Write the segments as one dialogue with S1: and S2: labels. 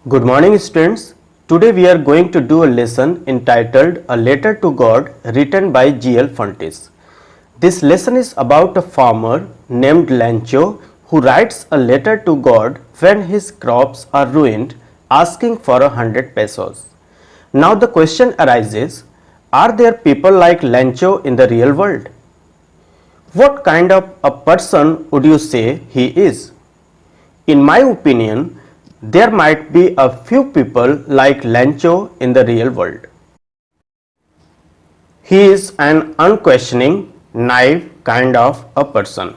S1: Good morning, students. Today we are going to do a lesson entitled A Letter to God written by G.L. Funtis. This lesson is about a farmer named Lancho who writes a letter to God when his crops are ruined, asking for 100 pesos. Now the question arises, are there people like Lancho in the real world? What kind of a person would you say he is? In my opinion, there might be a few people like Lancho in the real world. He is an unquestioning, naive kind of a person.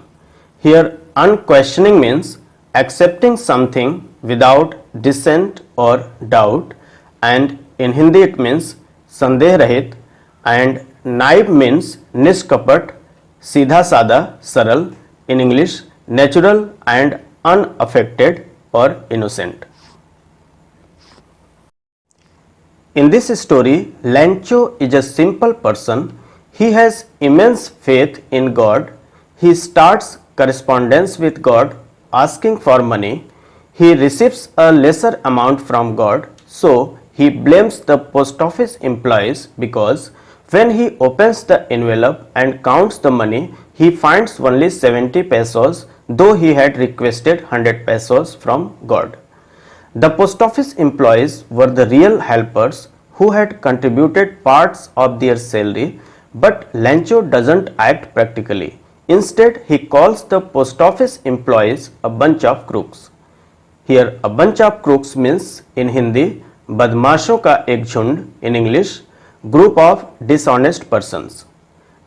S1: Here, unquestioning means accepting something without dissent or doubt, and in Hindi it means sandeh rahit, and naive means niskapat, सीधा सादा सरल, in English natural and unaffected or innocent. In this story, Lancho is a simple person. He has immense faith in God. He starts correspondence with God asking for money. He receives a lesser amount from God, so he blames the post office employees because when he opens the envelope and counts the money, he finds only 70 pesos, though he had requested 100 pesos from God. The post office employees were the real helpers who had contributed parts of their salary, but Lancho doesn't act practically. Instead, he calls the post office employees a bunch of crooks. Here, a bunch of crooks means in Hindi, badmaashon ka ek jhund, in English, group of dishonest persons.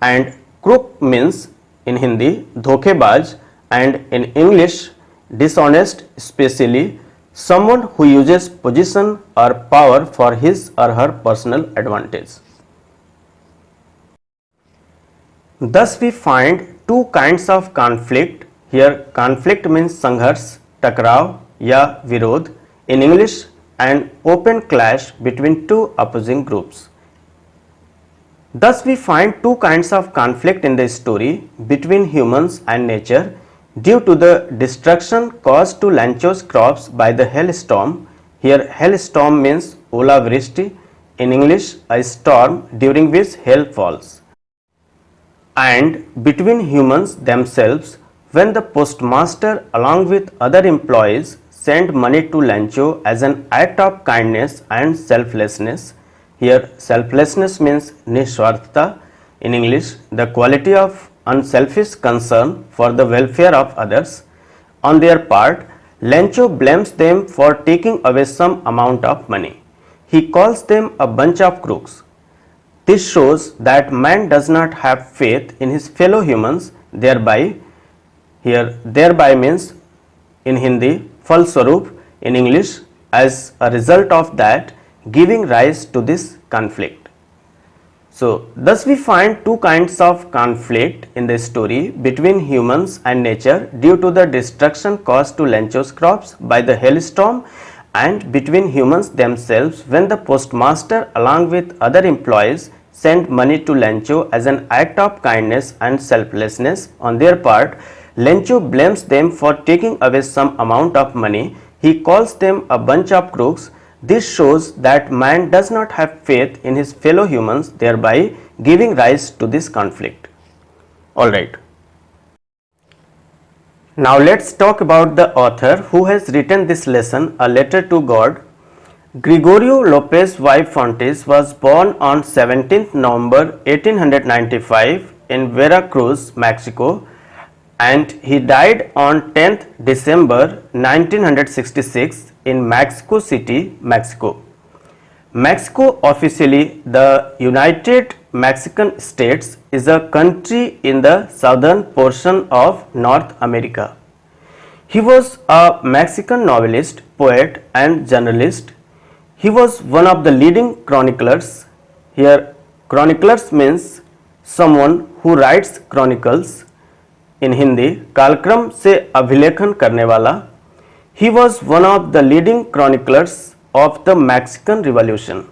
S1: And crook means in Hindi, dhokebaj, and in English, dishonest, especially someone who uses position or power for his or her personal advantage. Thus we find two kinds of conflict. Here conflict means sangharsh, takrav ya virod, in English an open clash between two opposing groups. Thus we find two kinds of conflict in the story between humans and nature due to the destruction caused to Lancho's crops by the hailstorm. Here hailstorm means Ola Vrishti, in English a storm during which hail falls. And between humans themselves when the postmaster along with other employees sent money to Lancho as an act of kindness and selflessness. Here selflessness means niswarthata, in English the quality of unselfish concern for the welfare of others. On their part, Lancho blames them for taking away some amount of money. He calls them a bunch of crooks. This shows that man does not have faith in his fellow humans, thereby, here thereby means in Hindi falswarup, in English as a result of that giving rise to this conflict. So thus we find two kinds of conflict in the story between humans and nature due to the destruction caused to Lancho's crops by the hailstorm, and between humans themselves when the postmaster along with other employees sent money to Lancho as an act of kindness and selflessness. On their part, Lancho blames them for taking away some amount of money. He calls them a bunch of crooks. This shows that man does not have faith in his fellow humans, thereby giving rise to this conflict. Alright. Now let's talk about the author who has written this lesson, A Letter to God. Gregorio Lopez y Fontes was born on 17th November 1895 in Veracruz, Mexico, and he died on 10th December 1966 in Mexico City, Mexico. Mexico, officially the United Mexican States, is a country in the southern portion of North America. He was a Mexican novelist, poet and journalist. He was one of the leading chroniclers. Here chroniclers means someone who writes chronicles. In Hindi कालक्रम से अभिलेखन करने वाला. He was one of the leading chroniclers of the Mexican Revolution.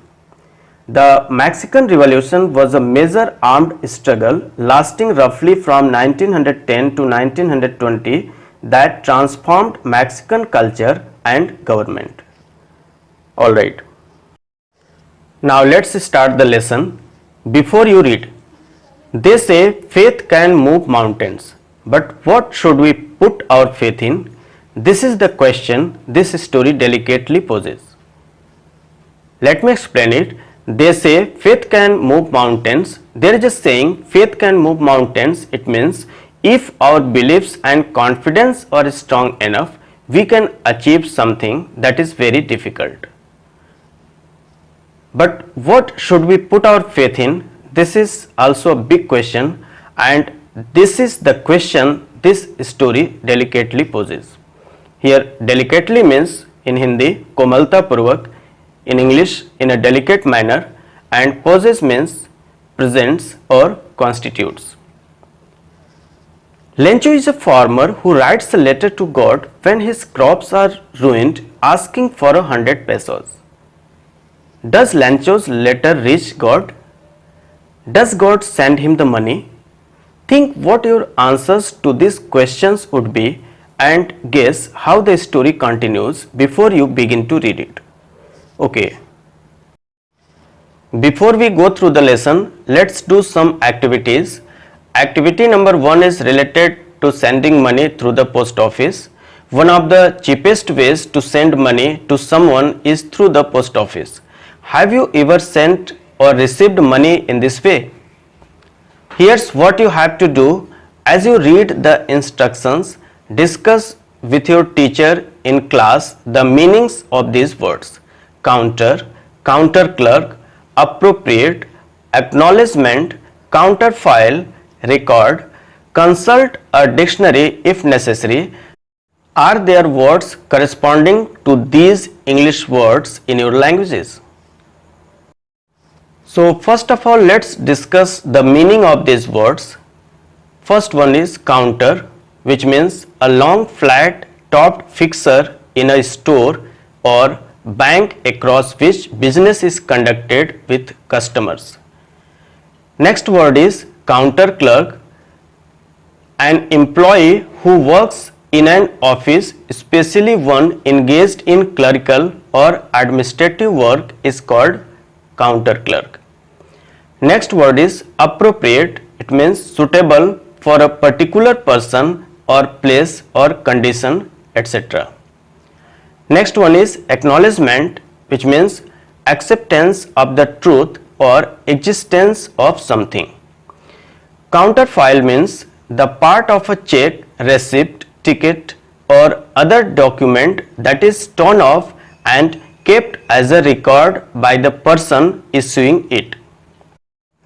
S1: The Mexican Revolution was a major armed struggle lasting roughly from 1910 to 1920 that transformed Mexican culture and government. Alright. Now let's start the lesson. Before you read, they say faith can move mountains, but what should we put our faith in? This is the question this story delicately poses. Let me explain it. They say faith can move mountains. There is a saying, faith can move mountains. It means if our beliefs and confidence are strong enough, we can achieve something that is very difficult. But what should we put our faith in? This is also a big question, and this is the question this story delicately poses. Here delicately means in Hindi komalta purvak, in English in a delicate manner, and poses means presents or constitutes. Lencho is a farmer who writes a letter to God when his crops are ruined, asking for 100 pesos. Does Lencho's letter reach God? Does God send him the money? Think what your answers to these questions would be and guess how the story continues before you begin to read it. Okay. Before we go through the lesson, let's do some activities. Activity number 1 is related to sending money through the post office. One of the cheapest ways to send money to someone is through the post office. Have you ever sent or received money in this way? Here's what you have to do. As you read the instructions, discuss with your teacher in class the meanings of these words: counter, counter clerk, appropriate, acknowledgement, counterfile, record. Consult a dictionary if necessary. Are there words corresponding to these English words in your languages? So first of all, let's discuss the meaning of these words. First one is counter, which means a long flat topped fixture in a store or bank across which business is conducted with customers. Next word is counter clerk, an employee who works in an office, especially one engaged in clerical or administrative work, is called counter clerk. Next word is appropriate. It means suitable for a particular person or place or condition, etc. Next one is acknowledgement, which means acceptance of the truth or existence of something. Counterfile means the part of a check, receipt, ticket or other document that is torn off and kept as a record by the person issuing it.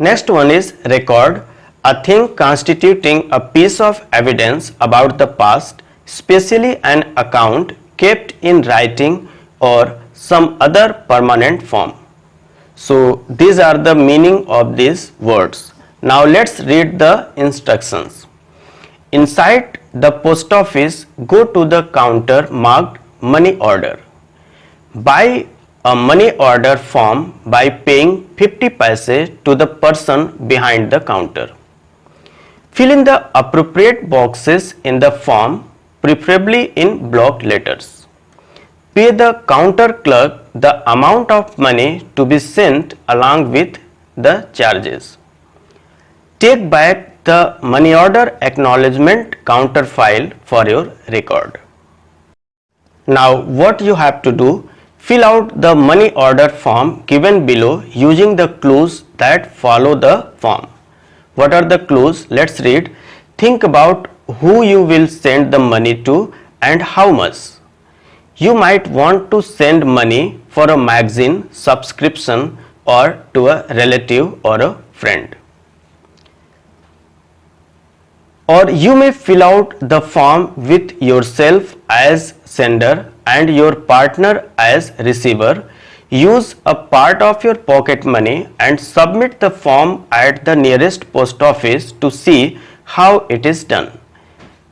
S1: Next one is record, a thing constituting a piece of evidence about the past, especially an account kept in writing or some other permanent form. So these are the meaning of these words. Now let's read the instructions. Inside the post office, go to the counter marked money order. Buy a money order form by paying 50 paise to the person behind the counter. Fill in the appropriate boxes in the form, preferably in block letters. Pay the counter clerk the amount of money to be sent along with the charges. Take back the money order acknowledgement counter file for your record. Now what you have to do, fill out the money order form given below using the clues that follow the form. What are the clues? Let's read. Think about who you will send the money to and how much. You might want to send money for a magazine subscription or to a relative or a friend. Or you may fill out the form with yourself as sender and your partner as receiver. Use a part of your pocket money and submit the form at the nearest post office to see how it is done.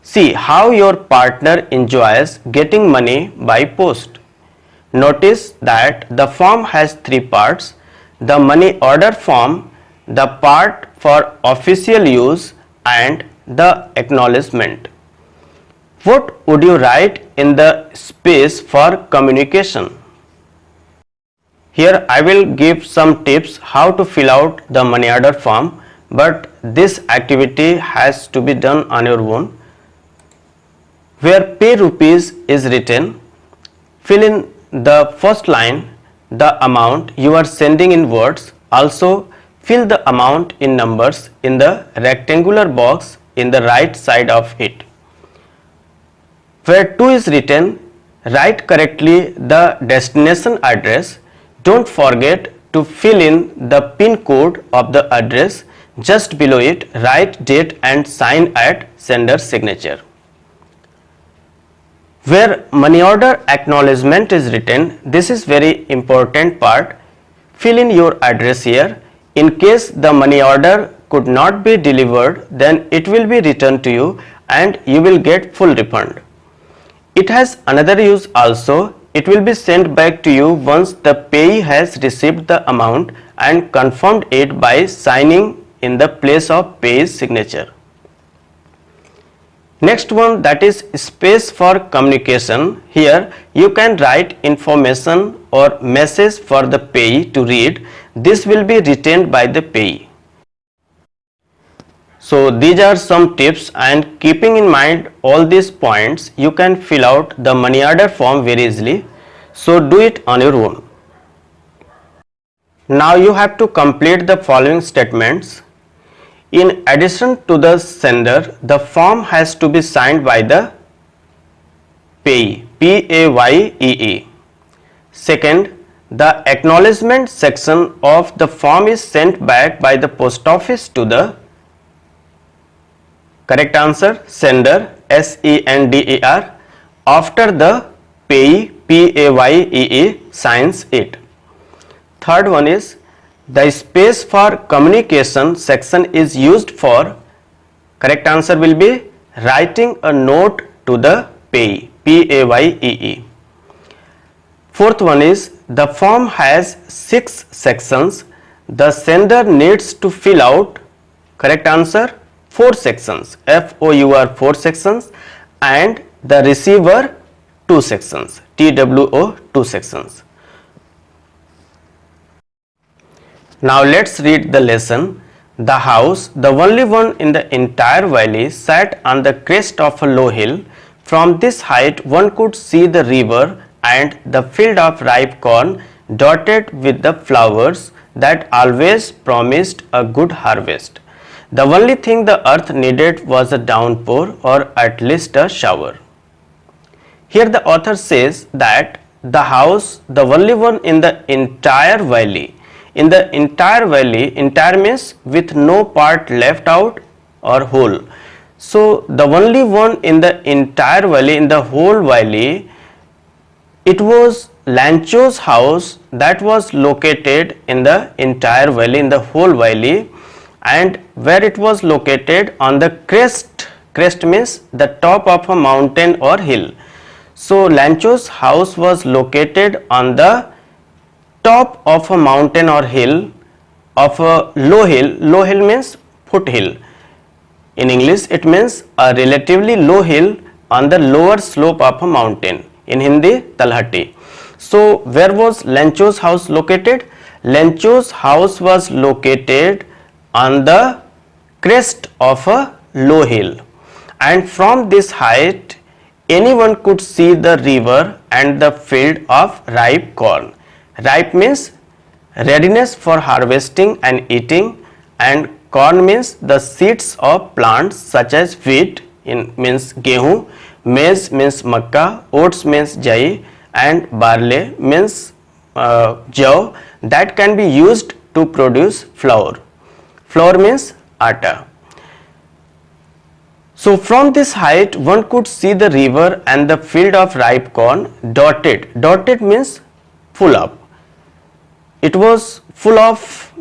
S1: See how your partner enjoys getting money by post. Notice that the form has 3 parts: the money order form, the part for official use, and the acknowledgement. What would you write in the space for communication? Here I will give some tips how to fill out the money order form, but this activity has to be done on your own. Where pay rupees is written, fill in the first line the amount you are sending in words. Also fill the amount in numbers in the rectangular box in the right side of it. Where to is written, write correctly the destination address. Don't forget to fill in the PIN code of the address. Just below it, write date and sign at sender's signature. Where money order acknowledgement is written, this is very important part. Fill in your address here. In case the money order could not be delivered, then it will be returned to you and you will get full refund. It has another use also. It will be sent back to you once the payee has received the amount and confirmed it by signing in the place of payee's signature. Next one, that is space for communication. Here you can write information or message for the payee to read. This will be retained by the payee. So these are some tips, and keeping in mind all these points, you can fill out the money order form very easily. So do it on your own. Now you have to complete the following statements. In addition to the sender, the form has to be signed by the payee, P-A-Y-E-E. Second, the acknowledgement section of the form is sent back by the post office to the correct answer sender, S-E-N-D-E-R, after the payee, P-A-Y-E-E, signs it. Third one is the space for communication section is used for, correct answer will be writing a note to the payee, P-A-Y-E-E. Fourth one is the form has 6 sections. The sender needs to fill out, correct answer, 4 sections, F-O-U-R, 4 sections, and the receiver 2 sections, T-W-O, 2 sections. Now let's read the lesson. The house, the only one in the entire valley, sat on the crest of a low hill. From this height one could see the river and the field of ripe corn dotted with the flowers that always promised a good harvest. The only thing the earth needed was a downpour, or at least a shower. Here the author says that the house, the only one in the entire valley. In the entire valley, entire means with no part left out or whole. So the only one in the entire valley, in the whole valley, it was Lancho's house that was located in the entire valley, in the whole valley. And where it was located, on the crest means the top of a mountain or hill. So Lancho's house was located on the top of a mountain or hill, of a low hill. Low hill means foothill. In English it means a relatively low hill on the lower slope of a mountain. In Hindi, Talhati. So where was Lancho's house located? Lancho's house was located on the crest of a low hill, and from this height anyone could see the river and the field of ripe corn. Ripe means readiness for harvesting and eating, and corn means the seeds of plants such as wheat means gehu, maize means makka, oats means jai, and barley means jaw, that can be used to produce flour. Flour means atta. So from this height one could see the river and the field of ripe corn dotted. Dotted means full up. It was full of,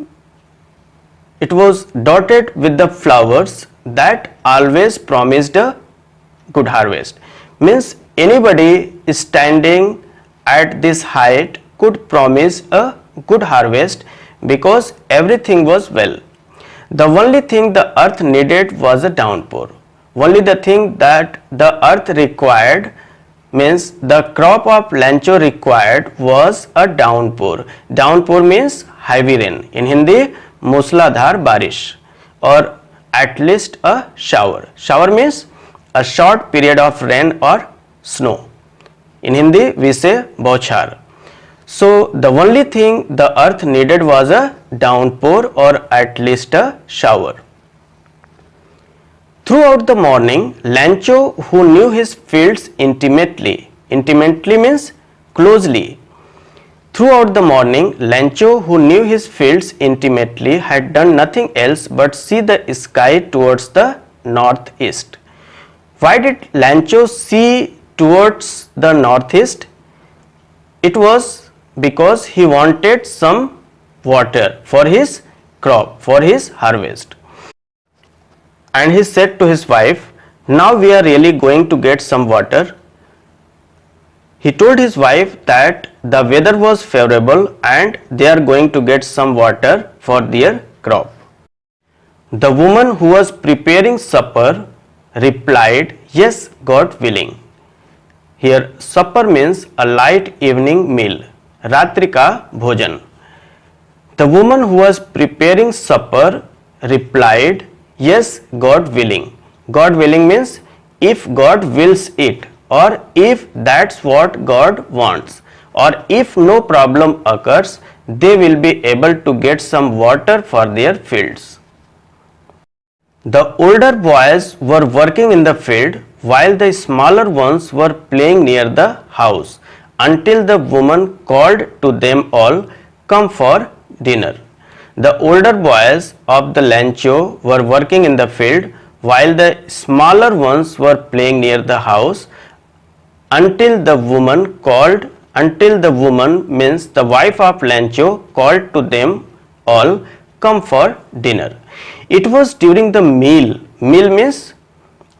S1: it was dotted with the flowers that always promised a good harvest. Means anybody standing at this height could promise a good harvest because everything was well. The only thing the earth needed was a downpour. Only the thing that the earth required means the crop of Lancho required was a downpour. Downpour means heavy rain. In Hindi, मूसलाधार बारिश or at least a shower. Shower means a short period of rain or snow. In Hindi, we say bauchar. So the only thing the earth needed was a downpour or at least a shower. Throughout the morning, Lancho, who knew his fields intimately means closely. Throughout the morning, Lancho, who knew his fields intimately, had done nothing else but see the sky towards the northeast. Why did Lancho see towards the northeast? It was because he wanted some water for his crop, for his harvest. And he said to his wife, now we are really going to get some water. He told his wife that the weather was favorable and they are going to get some water for their crop. The woman who was preparing supper replied, yes, God willing. Here supper means a light evening meal, ratri ka bhojan. The woman who was preparing supper replied, yes, God willing. God willing means if God wills it, or if that's what God wants, or if no problem occurs, they will be able to get some water for their fields. The older boys were working in the field while the smaller ones were playing near the house until the woman called to them all, come for dinner. The older boys of the Lancho were working in the field while the smaller ones were playing near the house until the woman means the wife of Lancho called to them all, come for dinner. It was during the meal means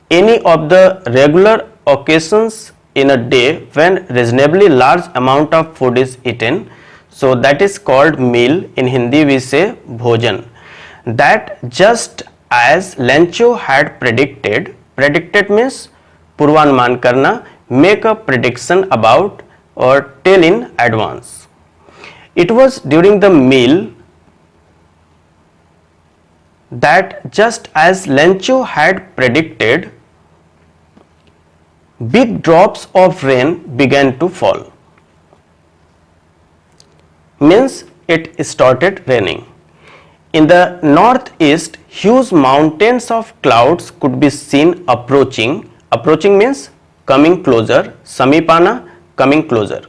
S1: any of the regular occasions in a day when reasonably large amount of food is eaten. So that is called meal. In Hindi we say bhojan. That just as Lancho had predicted means purvanman karna, make a prediction about or tell in advance. It was during the meal that just as Lancho had predicted, big drops of rain began to fall. Means it started raining. In the northeast, huge mountains of clouds could be seen approaching. Approaching means coming closer. Samipana, coming closer.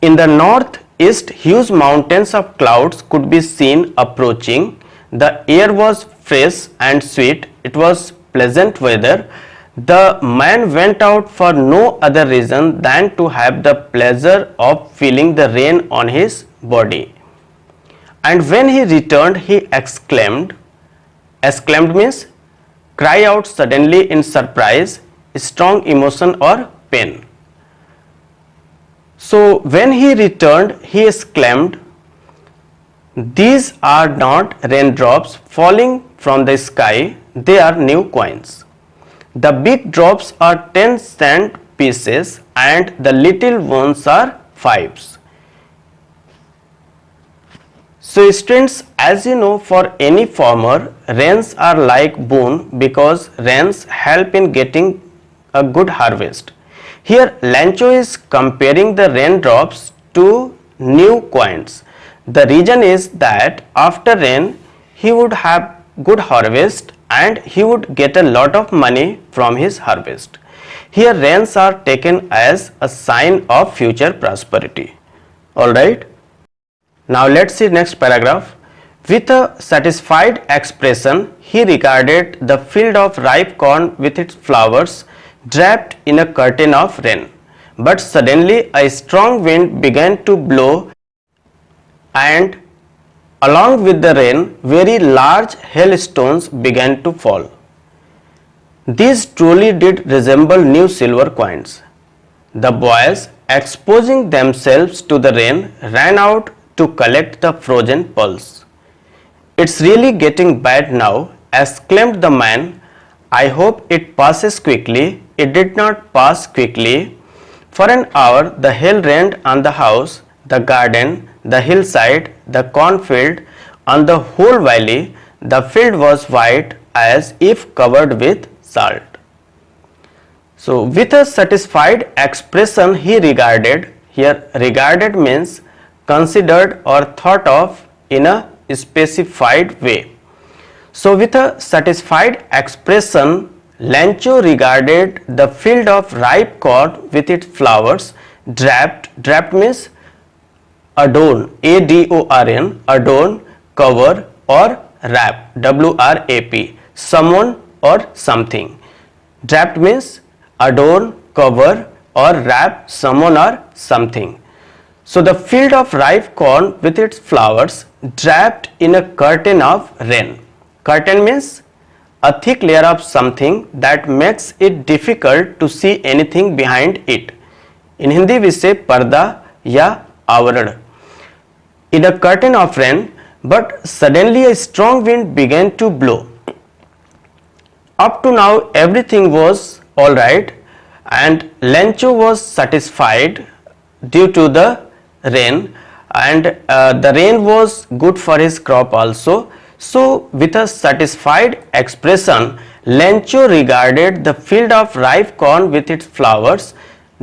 S1: In the northeast, huge mountains of clouds could be seen approaching. The air was fresh and sweet. It was pleasant weather. The man went out for no other reason than to have the pleasure of feeling the rain on his body. And when he returned, he exclaimed. Exclaimed means cry out suddenly in surprise, strong emotion or pain. So when he returned, he exclaimed, these are not raindrops falling from the sky, they are new coins. The big drops are 10 cent pieces and the little ones are 5s. So students, as you know, for any farmer, rains are like boon because rains help in getting a good harvest. Here Lancho is comparing the raindrops to new coins. The reason is that after rain he would have good harvest and he would get a lot of money from his harvest. Here rains are taken as a sign of future prosperity. Alright. Now let's see next paragraph. With a satisfied expression, he regarded the field of ripe corn with its flowers draped in a curtain of rain. But suddenly a strong wind began to blow and along with the rain, very large hailstones began to fall. These truly did resemble new silver coins. The boys, exposing themselves to the rain, ran out to collect the frozen pearls. It's really getting bad now, exclaimed the man. I hope it passes quickly. it did not pass quickly. For an hour the hail rained on the house, the garden, the hillside, the cornfield, on the whole valley. The field was white as if covered with salt. So with a satisfied expression he regarded. Here regarded means considered or thought of in a specified way. So with a satisfied expression, Lancho regarded the field of ripe corn with its flowers draped. Draped means adorn, A-D-O-R-N, adorn, cover or wrap, W-R-A-P, someone or something. Draped means adorn, cover or wrap someone or something. So the field of ripe corn with its flowers draped in a curtain of rain. Curtain means a thick layer of something that makes it difficult to see anything behind it. In Hindi we say पर्दा या आवरण. In a curtain of rain, but suddenly a strong wind began to blow. Up to now everything was alright and Lancho was satisfied due to the rain, and the rain was good for his crop also. So with a satisfied expression, Lancho regarded the field of ripe corn with its flowers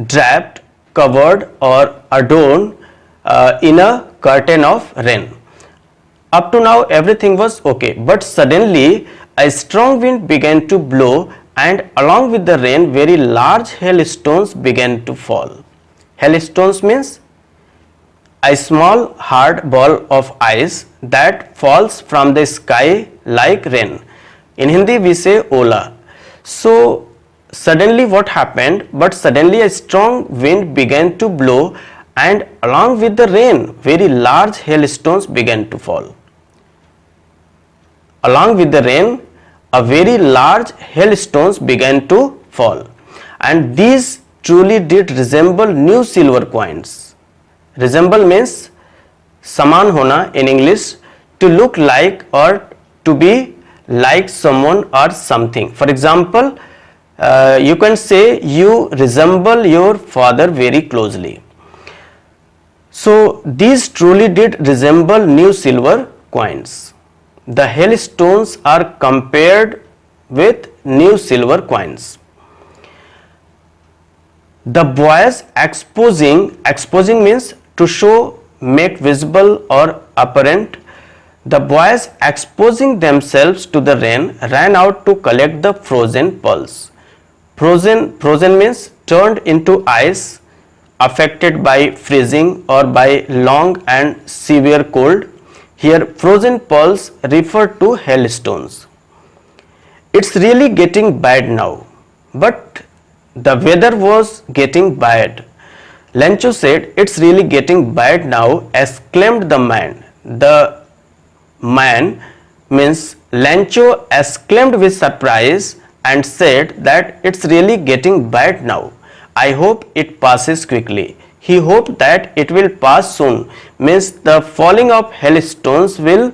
S1: draped, covered or adorned in a curtain of rain. Up to now everything was okay, but suddenly a strong wind began to blow, and along with the rain very large hailstones began to fall. Hailstones means a small hard ball of ice that falls from the sky like rain. In Hindi we say ola. So suddenly what happened? But suddenly a strong wind began to blow, and along with the rain very large hailstones began to fall. Along with the rain a very large hailstones began to fall, and these truly did resemble new silver coins. Resemble means saman hona in English, to look like or to be like someone or something. For example, you can say you resemble your father very closely. So these truly did resemble new silver coins. The hailstones are compared with new silver coins. The boys exposing means to show, make visible or apparent. The boys exposing themselves to the rain ran out to collect the frozen pearls. Frozen means turned into ice, affected by freezing or by long and severe cold. Here frozen pearls refer to hailstones. It's really getting bad now, but the weather was getting bad. Lancho said, it's really getting bad now, exclaimed the man. The man means Lancho exclaimed with surprise and said that it's really getting bad now. I hope it passes quickly. He hoped that it will pass soon, means the falling of hailstones will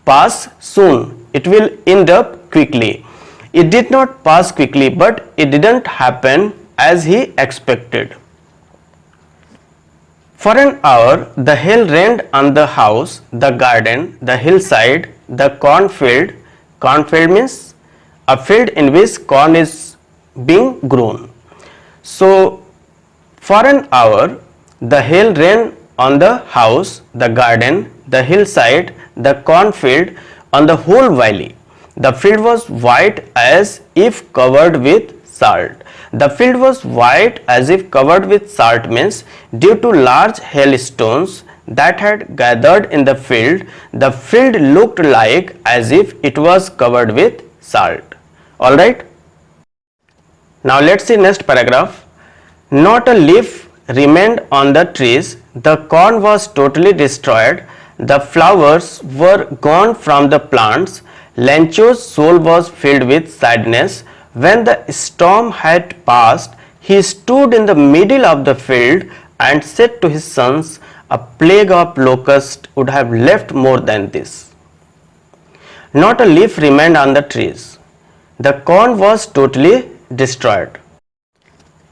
S1: pass soon. It will end up quickly. It did not pass quickly, but it didn't happen as he expected. For an hour the hail rained on the house, the garden, the hillside, the cornfield. Cornfield means a field in which corn is being grown. So for an hour the hail rained on the house, the garden, the hillside, the cornfield, on the whole valley. The field was white as if covered with salt. The field was white as if covered with salt means due to large hailstones that had gathered in the field looked like as if it was covered with salt. Alright. Now let's see next paragraph. Not a leaf remained on the trees. The corn was totally destroyed. The flowers were gone from the plants. Lancho's soul was filled with sadness. When the storm had passed, he stood in the middle of the field and said to his sons, a plague of locusts would have left more than this. Not a leaf remained on the trees. The corn was totally destroyed.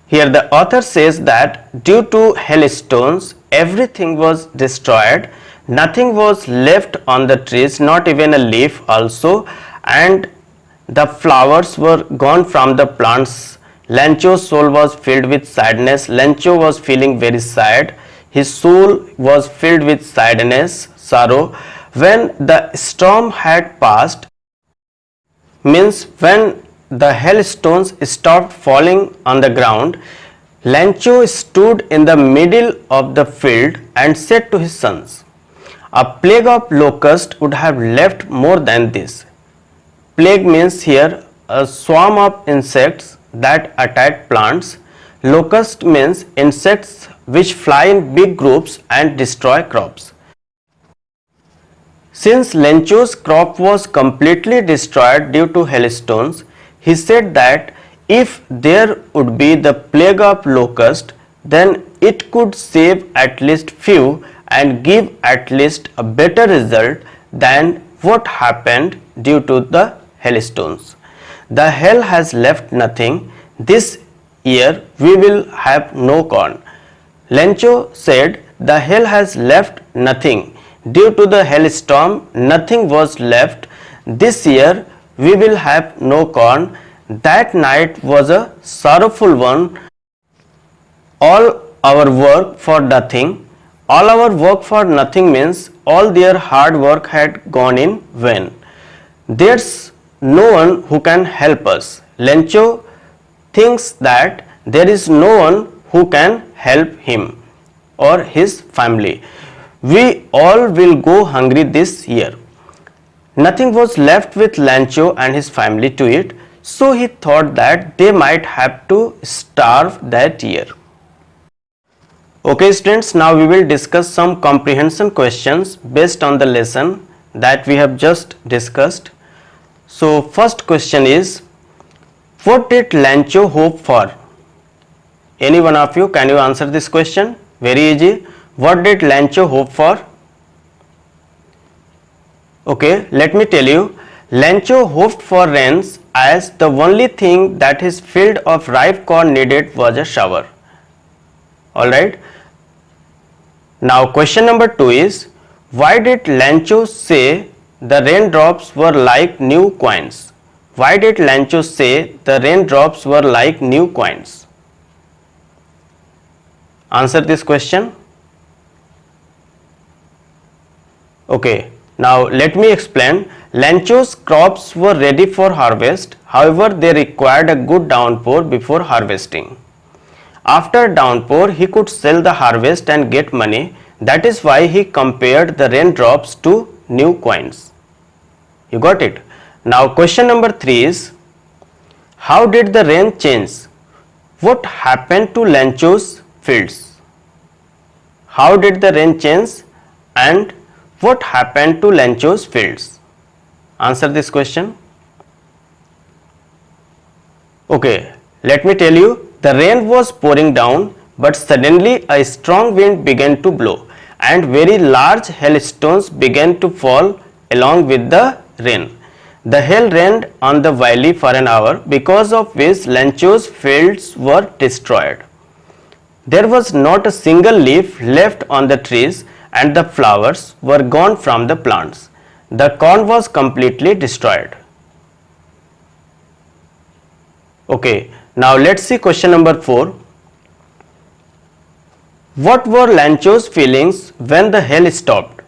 S1: Here the author says that due to hailstones, everything was destroyed. Nothing was left on the trees, not even a leaf also, and the flowers were gone from the plants. Lancho's soul was filled with sadness. Lancho was feeling very sad. His soul was filled with sadness, sorrow. When the storm had passed, means when the hailstones stopped falling on the ground, Lancho stood in the middle of the field and said to his sons, "A plague of locusts would have left more than this." Plague means here a swarm of insects that attack plants. Locust means insects which fly in big groups and destroy crops. Since Lancho's crop was completely destroyed due to hailstones, he said that if there would be the plague of locust, then it could save at least few and give at least a better result than what happened due to the hailstones. The hail has left nothing. This year we will have no corn. Lancho said the hail has left nothing. Due to the hailstorm, nothing was left. This year we will have no corn. That night was a sorrowful one. All our work for nothing. All our work for nothing means all their hard work had gone in vain. There's no one who can help us. Lancho thinks that there is no one who can help him or his family. We all will go hungry this year. Nothing was left with Lancho and his family to eat, so he thought that they might have to starve that year. Okay students, now we will discuss some comprehension questions based on the lesson that we have just discussed. So first question is, what did Lancho hope for? Any one of you, can you answer this question? Very easy. What did Lancho hope for? Okay, let me tell you. Lancho hoped for rains, as the only thing that his field of ripe corn needed was a shower. Alright. Now question number 2 is, why did Lancho say the raindrops were like new coins? Why did Lancho say the raindrops were like new coins? Answer this question. Okay, now let me explain. Lancho's crops were ready for harvest. However, they required a good downpour before harvesting. After downpour, he could sell the harvest and get money. That is why he compared the raindrops to new coins. You got it? Now question number 3 is, how did the rain change? What happened to Lancho's fields? How did the rain change and what happened to Lancho's fields? Answer this question. Okay, let me tell you, the rain was pouring down, but suddenly a strong wind began to blow and very large hailstones began to fall along with the rain. The hail rained on the valley for an hour, because of which Lancho's fields were destroyed. There was not a single leaf left on the trees, and the flowers were gone from the plants. The corn was completely destroyed. Okay, now let's see question number 4. What were Lancho's feelings when the hail stopped?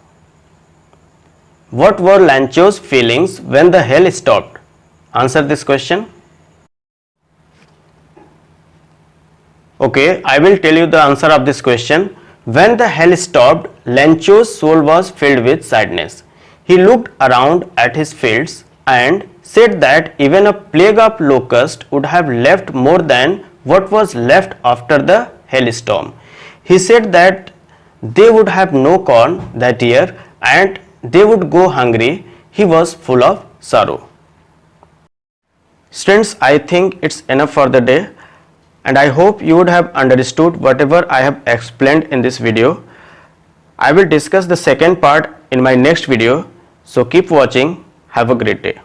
S1: What were Lancho's feelings when the hail stopped? Answer this question. Okay, I will tell you the answer of this question. When the hail stopped, Lancho's soul was filled with sadness. He looked around at his fields and said that even a plague of locusts would have left more than what was left after the hailstorm. He said that they would have no corn that year and they would go hungry. He was full of sorrow. Students, I think it's enough for the day, and I hope you would have understood whatever I have explained in this video. I will discuss the second part in my next video, so keep watching. Have a great day.